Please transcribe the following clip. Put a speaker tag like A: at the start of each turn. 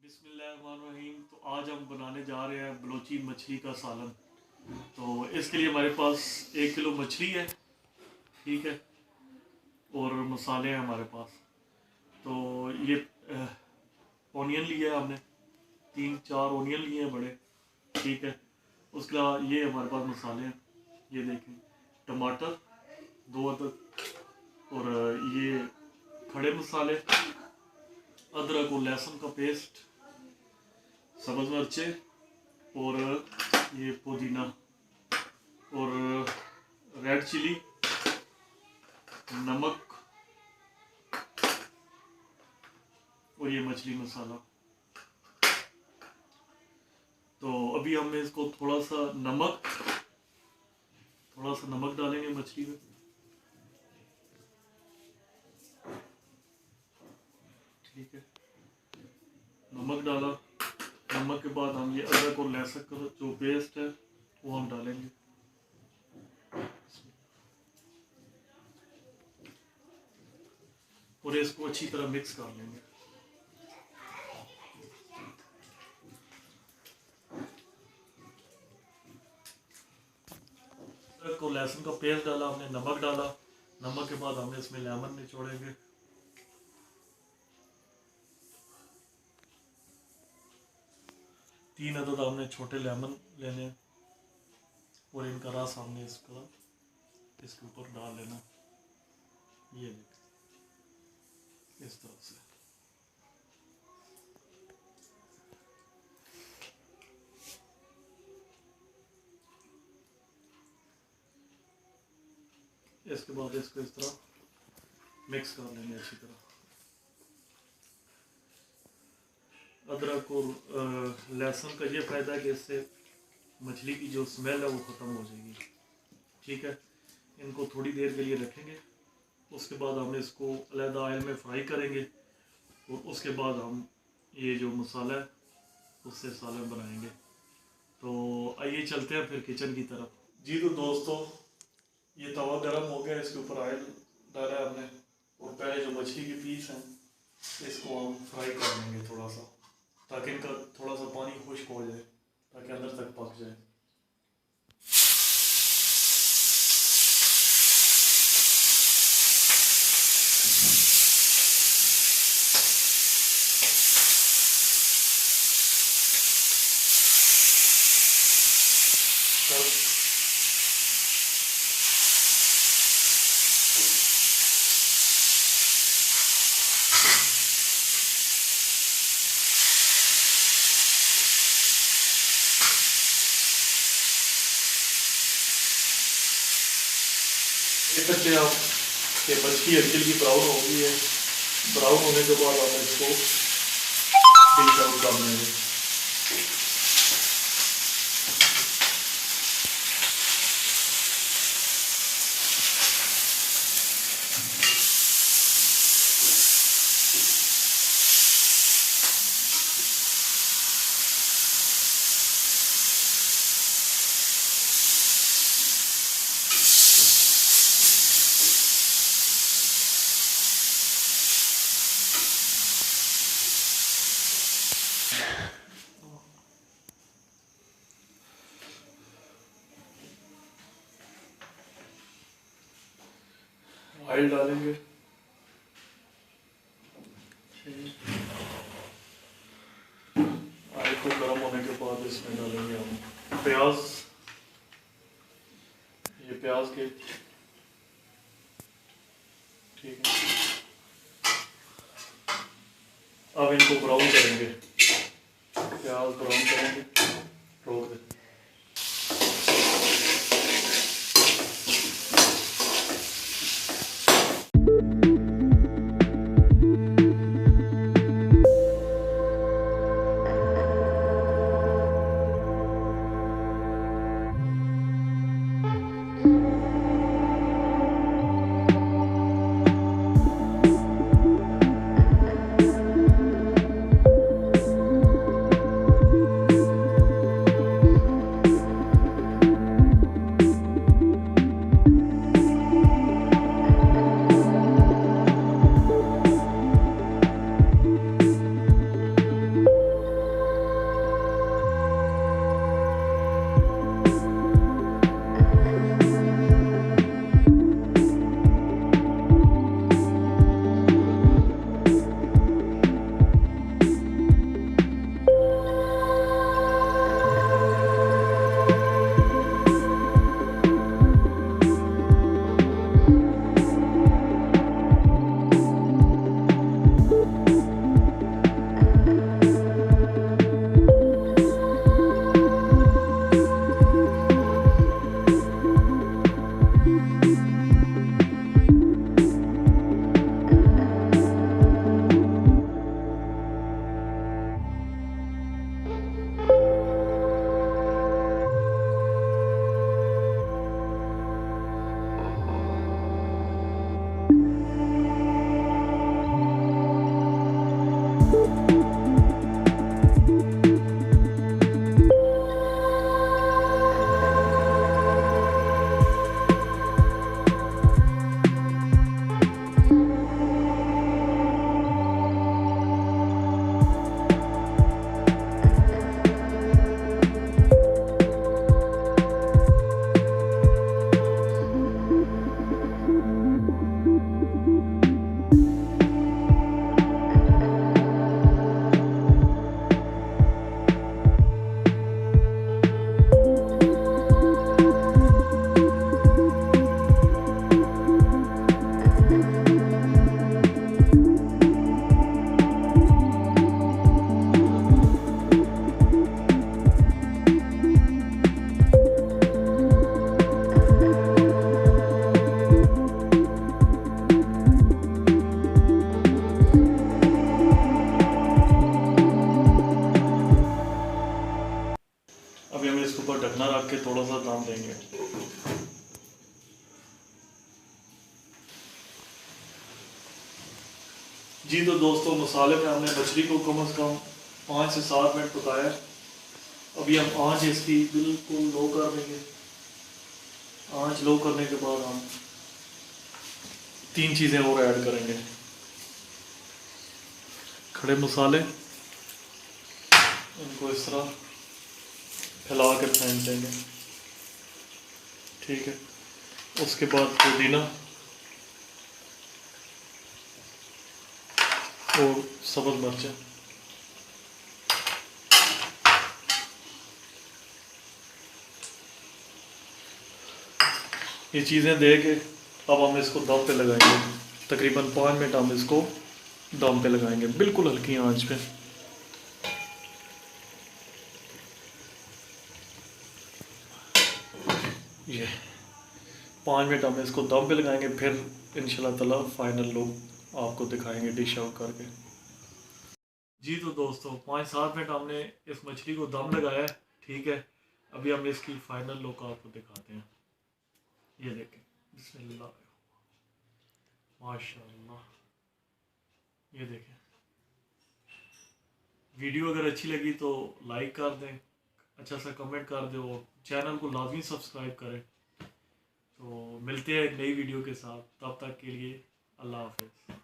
A: बिस्मिल्लाहिर्रहमानिर्रहीम। तो आज हम बनाने जा रहे हैं बलोची मछली का सालन। तो इसके लिए हमारे पास 1 किलो मछली है, ठीक है, और मसाले हैं हमारे पास। तो ये ओनियन लिया है हमने, 3-4 ओनियन लिए हैं बड़े, ठीक है। उसके अलावा ये हमारे पास मसाले हैं, ये देखें, टमाटर 2 अदद, और ये खड़े मसाले, अदरक और लहसुन का पेस्ट, सब्ज़ मिर्चें, और ये पुदीना, और रेड चिली, नमक, और ये मछली मसाला। तो अभी हम इसको थोड़ा सा नमक डालेंगे मछली में, ठीक है। नमक डाला, नमक के बाद हम ये अदरक और लहसुन का जो पेस्ट है वो हम डालेंगे। और इसको अच्छी तरह मिक्स कर लेंगे। अदरक और लहसुन का पेस्ट डाला हमने, नमक डाला, नमक के बाद हमने इसमें लेमन निचोड़ेंगे। 3 अदद हमने छोटे लेमन लेने हैं, और इनका रस हमने इसके ऊपर डाल लेना, ये देखिए इस तरह से। इसके बाद इसको इस तरह मिक्स कर लेंगे अच्छी तरह। अदरक और लहसुन का ये फ़ायदा है कि इससे मछली की जो स्मेल है वो ख़त्म हो जाएगी, ठीक है। इनको थोड़ी देर के लिए रखेंगे, उसके बाद हम इसको अलग ऑयल में फ्राई करेंगे, और उसके बाद हम ये जो मसाला है उससे सालन बनाएंगे। तो आइए चलते हैं फिर किचन की तरफ। जी तो दोस्तों, ये तवा गरम हो गया, इसके ऊपर ऑयल डाला है हमने, और पहले जो मछली के पीस हैं इसको हम फ्राई कर लेंगे थोड़ा सा, ताकि इनका थोड़ा सा पानी खुश्क हो जाए, ताकि अंदर तक पक जाए। देख सकते हैं आप कि मछली हल्की हल्की ब्राउन हो गई है। ब्राउन होने के बाद हम इसको डिश आउट कर लेंगे। ऑयल डालेंगे, ऑयल को गर्म होने के बाद इसमें डालेंगे हम प्याज, ये प्याज के, ठीक है। अब इनको ब्राउन करेंगे, प्याज ब्राउन करेंगे, रोक दें। थोड़ा सा दम देंगे। जी तो दोस्तों, मसाले में हमने मछली को कम से कम 5 से 7 मिनट पकाया। अभी हम आंच इसकी बिल्कुल लो कर देंगे। आंच लो करने के बाद हम 3 चीज़ें और ऐड करेंगे। खड़े मसाले, इनको इस तरह फैला कर फेंक देंगे, ठीक है। उसके बाद पुदीना और सब्ज़ मिर्चें। ये चीज़ें दे के अब हम इसको दम पे लगाएंगे। तकरीबन 5 मिनट हम इसको दम पे लगाएंगे, बिल्कुल हल्की आंच पे। ये 5 मिनट हम इसको दम पे लगाएंगे, फिर इंशाल्लाह ताला फाइनल लुक आपको दिखाएंगे डिश आउट करके। जी तो दोस्तों, 5-7 मिनट हमने इस मछली को दम लगाया है, ठीक है। अभी हम इसकी फाइनल लुक आपको दिखाते हैं। ये देखें, बिस्मिल्लाह, माशाल्लाह। ये देखें। वीडियो अगर अच्छी लगी तो लाइक कर दें, अच्छा सा कमेंट कर दो, चैनल को लाजमी सब्सक्राइब करें। तो मिलते हैं एक नई वीडियो के साथ, तब तक के लिए अल्लाह हाफ़िज़।